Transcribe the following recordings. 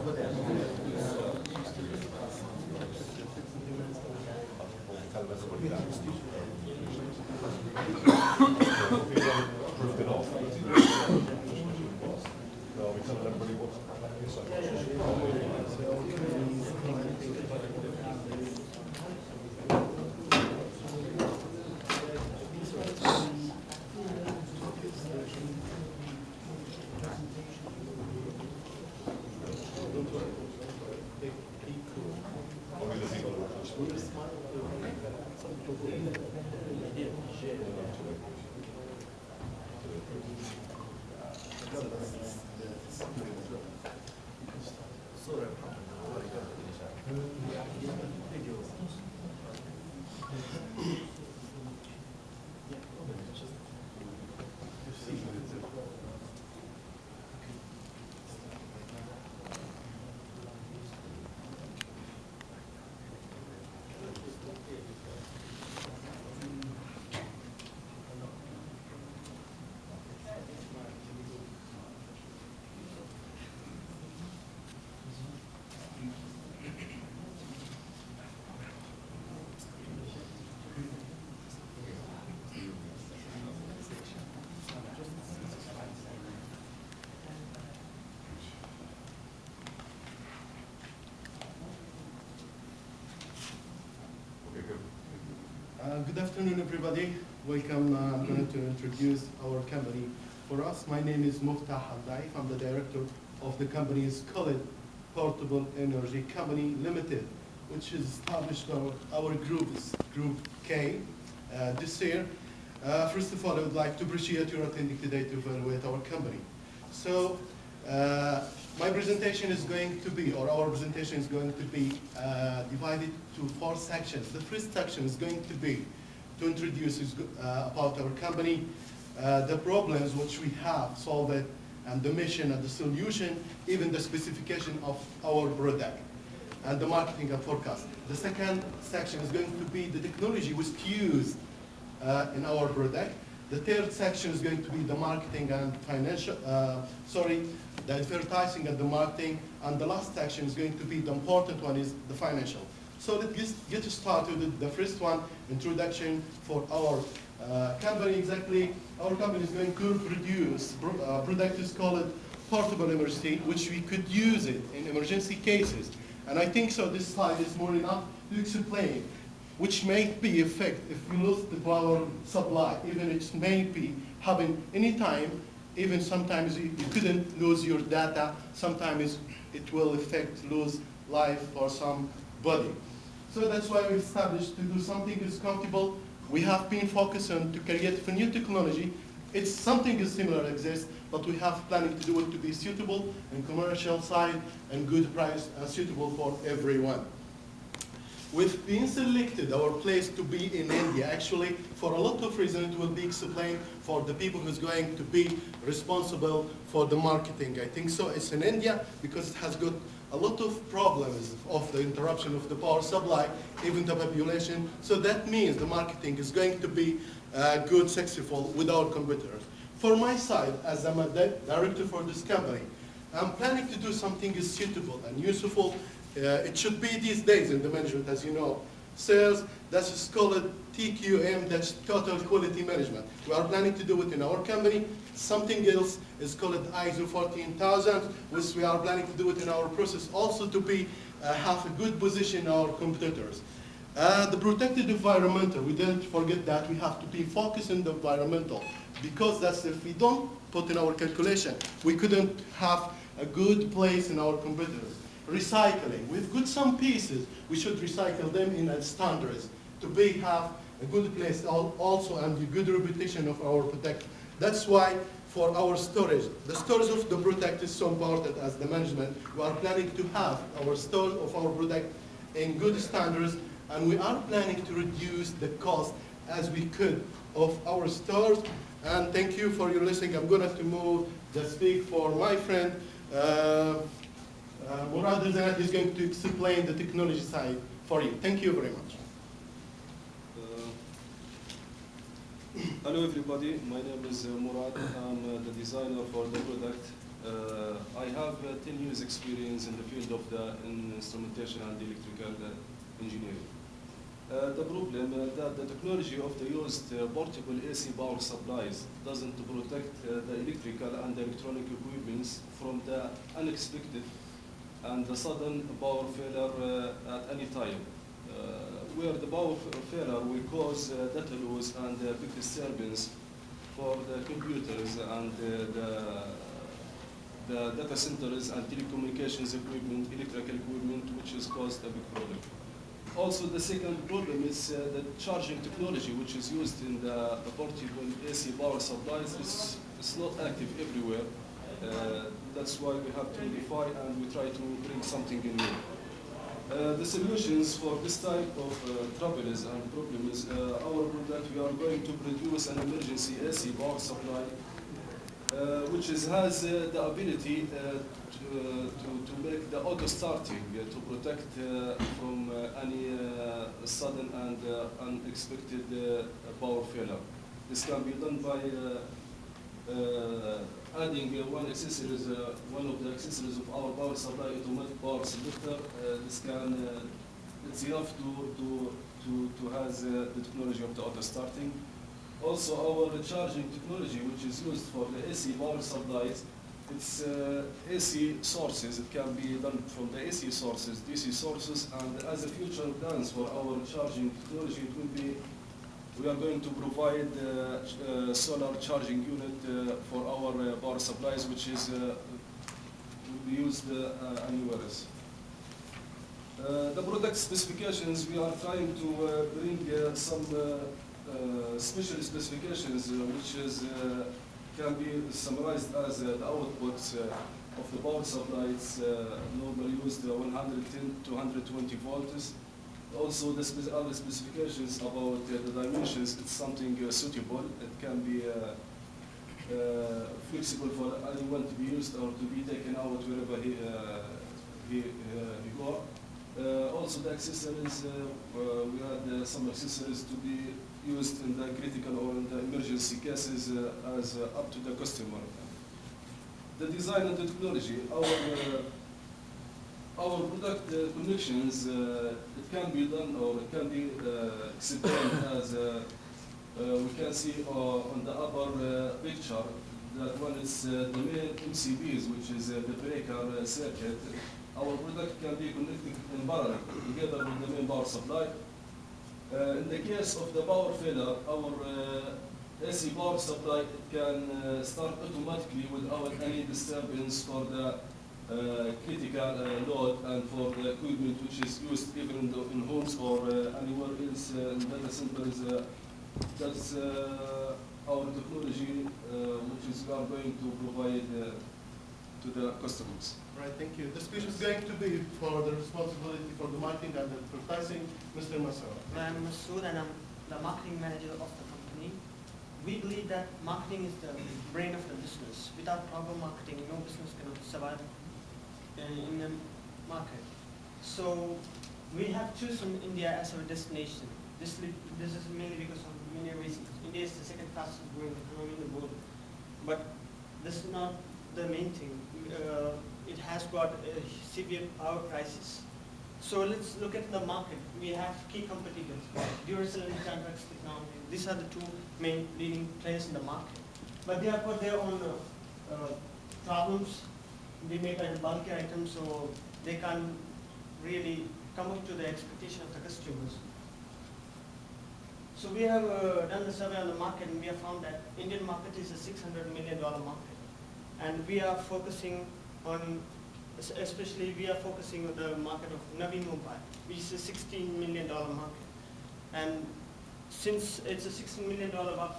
Good afternoon, everybody. Welcome. I'm going to introduce our company. For us, my name is Muftah Al-Daif. I'm the director of the company's called Portable Energy Company Limited, which is established our group is Group K this year. First of all, I would like to appreciate your attending today to evaluate our company. So, my presentation is going to be, or our presentation is going to be divided to 4 sections. The first section is going to be to introduce about our company, the problems which we have solved, and the mission and the solution, even the specification of our product, and the marketing and forecast. The second section is going to be the technology which is used in our product. The third section is going to be the marketing and financial, the advertising and the marketing. And the last section is going to be the important one, is the financial. So let's get started with the first one, introduction for our company. Exactly, our company is going to produce product is called portable emergency, which we could use it in emergency cases. And I think so this slide is more enough to explain which may be effect if we lose the power supply. Even it may be happen anytime, even sometimes you couldn't lose your data, sometimes it will affect lose life for somebody. So that's why we established to do something is comfortable. We have been focused on to create a new technology. It's something is similar exists, but we have planning to do it to be suitable and commercial side and good price and suitable for everyone. We've been selected our place to be in India. Actually, for a lot of reasons, it will be explained for the people who's going to be responsible for the marketing. I think so. It's in India because it has got a lot of problems of the interruption of the power supply, even the population. So that means the marketing is going to be good, successful with our competitors. For my side, as I'm a director for this company, I'm planning to do something is suitable and useful. It should be these days in the management, as you know. Sales, that's called TQM, that's Total Quality Management. We are planning to do it in our company. Something else is called ISO 14000, which we are planning to do it in our process also to be have a good position in our competitors. The protected environmental, we didn't forget that we have to be focused on the environmental, because that's if we don't put in our calculation, we couldn't have a good place in our competitors. Recycling, we've got some pieces, we should recycle them in standards to have a good place also and a good reputation of our product. That's why for our storage, the storage of the product is so important as the management. We are planning to have our storage of our product in good standards, and we are planning to reduce the cost as we could of our stores. And thank you for your listening. I'm going to move the speak for my friend Murad is going to explain the technology side for you. Thank you very much. Hello everybody, my name is Murad. I'm the designer for the product I have 10 years experience in the field of the instrumentation and electrical engineering. The problem that the technology of the used portable AC power supplies doesn't protect the electrical and electronic equipments from the unexpected and the sudden power failure at any time. Where the power failure will cause data loss and big disturbance for the computers and the data centers and telecommunications equipment, electrical equipment, which has caused a big problem. Also, the second problem is the charging technology, which is used in the portable AC power supplies. It's not active everywhere. That's why we have to modify and we try to bring something in new. The solutions for this type of troubles and problems, our product, we are going to produce an emergency AC power supply, which has the ability to make the auto starting to protect from any sudden and unexpected power failure. This can be done by adding one of the accessories of our power supply, automatic power selector. It's enough to has the technology of the auto starting. Also, our charging technology, which is used for the AC power supplies, it's AC sources. It can be done from the AC sources, DC sources, and as a future plans for our charging technology, it will be, we are going to provide solar charging unit for our power supplies, which is will be used anywhere else. The product specifications, we are trying to bring some special specifications, which is can be summarized as the outputs of the power supply. It's normally used 110 to 120 volts. Also, the other specifications about the dimensions, it's something suitable. It can be flexible for anyone to be used or to be taken out wherever he go. Also, the accessories, we had some accessories to be used in the critical or in the emergency cases as up to the customer. The design and the technology, our product connections, it can be done or it can be explained as we can see on the upper picture that one is the main MCBs, which is the breaker circuit. Our product can be connected in parallel together with the main power supply. In the case of the power failure, our AC power supply can start automatically without any disturbance for the critical load and for the equipment which is used even in homes or anywhere else in data centers. That's our technology, which is we are going to provide to the customers. Right, thank you. The speech is going to be for the responsibility for the marketing and advertising, Mr. Mashood. I'm Mashood and I'm the marketing manager of the company. We believe that marketing is the brain of the business. Without proper marketing, no business cannot survive in the market. So we have chosen India as our destination. This is mainly because of many reasons. India is the second fastest growing economy in the world. But this is not the main thing. It has got a severe power crisis. So let's look at the market. We have key competitors, Duracell and Canvax Technology. These are the two main leading players in the market. But they have got their own problems. They make a bulky item, so they can't really come up to the expectation of the customers. So we have done the survey on the market, and we have found that Indian market is a $600 million market. And we are focusing on, especially we are focusing on the market of Navi Mumbai, which is a $16 million market. And since it's a $16 million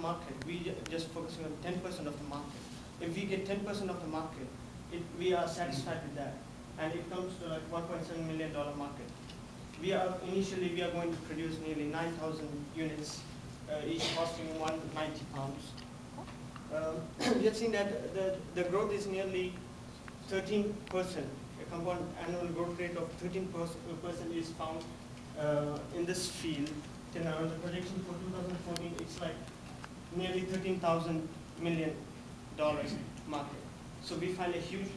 market, we are just focusing on 10% of the market. If we get 10% of the market, we are satisfied with that. And it comes to like $1.7 million market. Initially we are going to produce nearly 9,000 units, each costing £190. We have seen that the growth is nearly 13%. A compound annual growth rate of 13% is found in this field. Till now, the projection for 2014, it's like nearly $13,000 million market. So we find a huge